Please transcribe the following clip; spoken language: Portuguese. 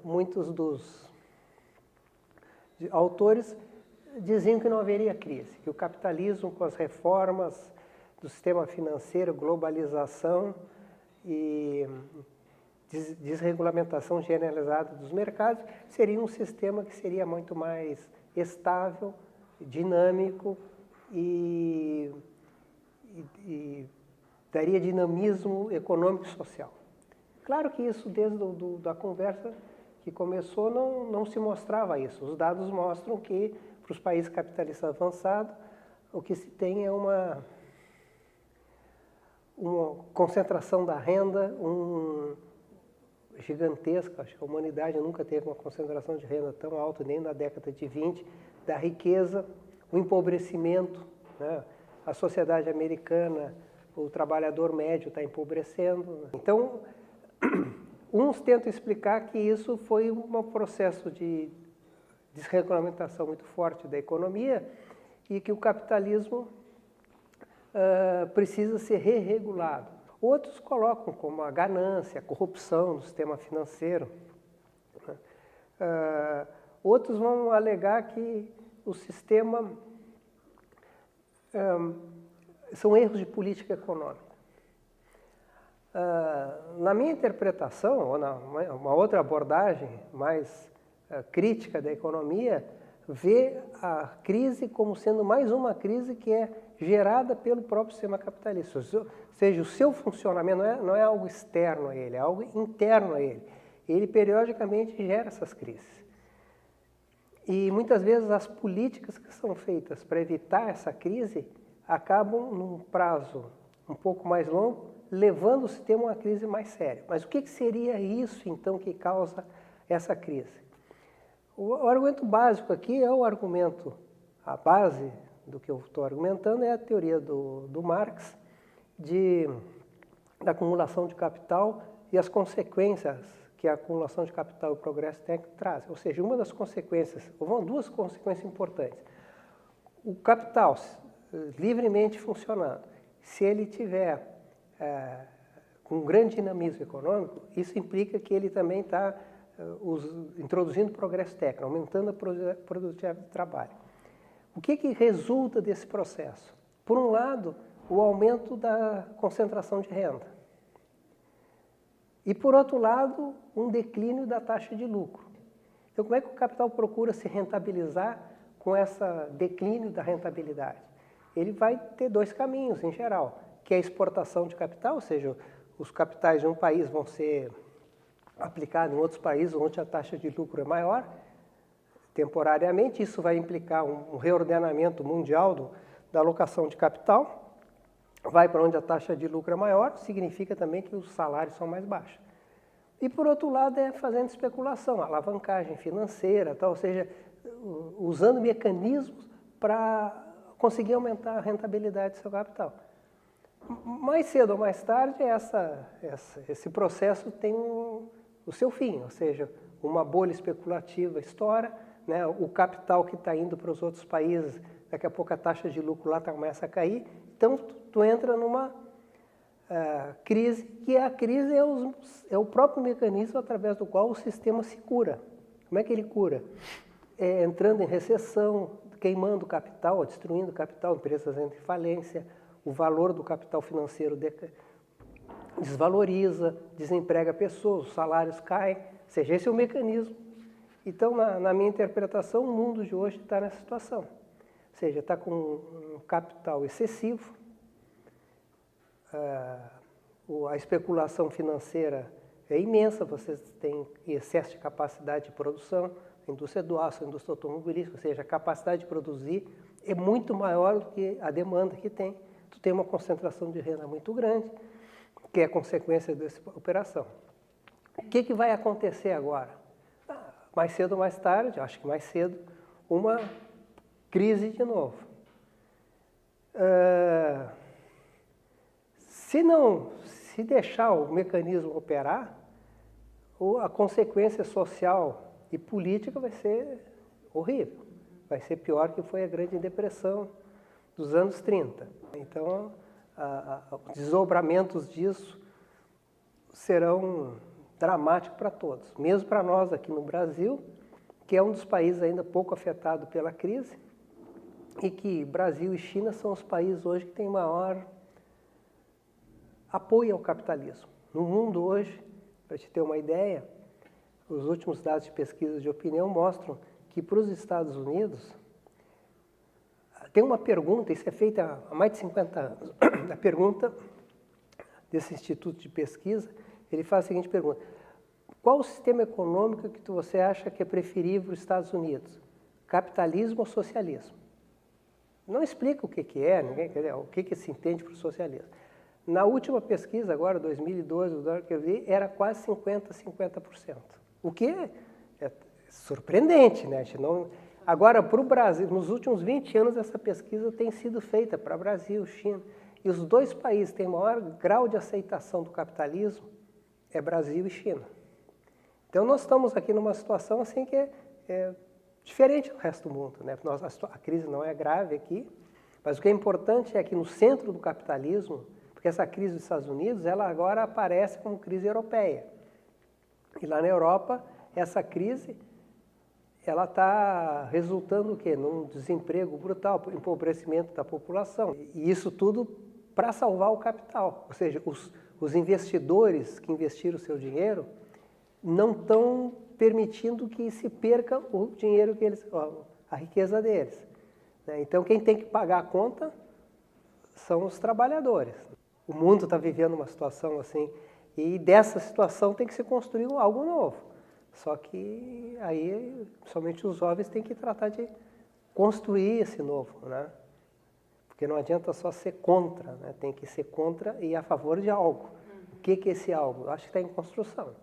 Muitos dos autores diziam que não haveria crise, que o capitalismo, com as reformas do sistema financeiro, globalização e desregulamentação generalizada dos mercados, seria um sistema que seria muito mais estável, dinâmico e daria dinamismo econômico e social. Claro que isso, desde a conversa que começou, não se mostrava isso. Os dados mostram que, para os países capitalistas avançados, o que se tem é uma concentração da renda gigantesca. Acho que a humanidade nunca teve uma concentração de renda tão alta, nem na década de 20, da riqueza, o empobrecimento, né? A sociedade americana, o trabalhador médio está empobrecendo. Então, uns tentam explicar que isso foi um processo de desregulamentação muito forte da economia e que o capitalismo precisa ser re-regulado. Outros colocam como a ganância, a corrupção no sistema financeiro. Outros vão alegar que o sistema são erros de política econômica. Na minha interpretação, ou uma outra abordagem mais crítica da economia, vê a crise como sendo mais uma crise que é gerada pelo próprio sistema capitalista. Ou seja, o seu funcionamento não é algo externo a ele, é algo interno a ele. Ele periodicamente gera essas crises. E muitas vezes as políticas que são feitas para evitar essa crise acabam, num prazo um pouco mais longo, levando o sistema a uma crise mais séria. Mas o que seria isso, então, que causa essa crise? O argumento básico aqui é o argumento, a base do que eu estou argumentando é a teoria do Marx da acumulação de capital e as consequências que a acumulação de capital e o progresso técnico trazem. Ou seja, uma das consequências, ou duas consequências importantes. O capital livremente funcionando, se ele tiver com um grande dinamismo econômico, isso implica que ele também está introduzindo progresso técnico, aumentando a produtividade do trabalho. O que resulta desse processo? Por um lado, o aumento da concentração de renda. E, por outro lado, um declínio da taxa de lucro. Então, como é que o capital procura se rentabilizar com esse declínio da rentabilidade? Ele vai ter dois caminhos, em geral, que é a exportação de capital, ou seja, os capitais de um país vão ser aplicados em outros países onde a taxa de lucro é maior, temporariamente. Isso vai implicar um reordenamento mundial da alocação de capital. Vai para onde a taxa de lucro é maior, significa também que os salários são mais baixos. E, por outro lado, é fazendo especulação, alavancagem financeira, tal, ou seja, usando mecanismos para conseguir aumentar a rentabilidade do seu capital. Mais cedo ou mais tarde, esse processo tem o seu fim, ou seja, uma bolha especulativa estoura, né? O capital que está indo para os outros países, daqui a pouco a taxa de lucro lá começa a cair, então tu entra numa crise, que a crise é o próprio mecanismo através do qual o sistema se cura. Como é que ele cura? Entrando em recessão, queimando capital, destruindo capital, empresas entram em falência, o valor do capital financeiro desvaloriza, desemprega pessoas, os salários caem, ou seja, esse é o mecanismo. Então, na minha interpretação, o mundo de hoje está nessa situação. Ou seja, está com um capital excessivo, a especulação financeira é imensa, vocês têm excesso de capacidade de produção, a indústria do aço, a indústria automobilística, ou seja, a capacidade de produzir é muito maior do que a demanda que tem. Tu tem uma concentração de renda muito grande, que é consequência dessa operação. O que vai acontecer agora? Mais cedo ou mais tarde, acho que mais cedo, uma crise de novo. Se deixar o mecanismo operar, a consequência social e política vai ser horrível. Vai ser pior que foi a Grande Depressão dos anos 30. Então, os desdobramentos disso serão dramático para todos, mesmo para nós aqui no Brasil, que é um dos países ainda pouco afetado pela crise, e que Brasil e China são os países hoje que têm maior apoio ao capitalismo. No mundo hoje, para te ter uma ideia, os últimos dados de pesquisa de opinião mostram que para os Estados Unidos, tem uma pergunta, isso é feita há mais de 50 anos, a pergunta desse instituto de pesquisa, ele faz a seguinte pergunta: qual o sistema econômico que você acha que é preferível para os Estados Unidos? Capitalismo ou socialismo? Não explica o que é, ninguém quer dizer, o que se entende por socialismo. Na última pesquisa, agora, 2012, o dólar que eu vi, era quase 50%. O que é surpreendente, né? A gente não... Agora, para o Brasil, nos últimos 20 anos, essa pesquisa tem sido feita para Brasil, China. E os dois países que têm maior grau de aceitação do capitalismo é Brasil e China. Então, nós estamos aqui numa situação assim que é diferente do resto do mundo, né? A crise não é grave aqui, mas o que é importante é que no centro do capitalismo, porque essa crise dos Estados Unidos, ela agora aparece como crise europeia. E lá na Europa, essa crise, ela está resultando o quê? Num desemprego brutal, empobrecimento da população. E isso tudo para salvar o capital. Ou seja, os investidores que investiram o seu dinheiro não estão permitindo que se perca o dinheiro que eles, a riqueza deles. Então, quem tem que pagar a conta são os trabalhadores. O mundo está vivendo uma situação assim, e dessa situação tem que se construir algo novo. Só que aí, somente os jovens têm que tratar de construir esse novo, né? Porque não adianta só ser contra, né? Tem que ser contra e a favor de algo. O que é esse algo? Eu acho que está em construção.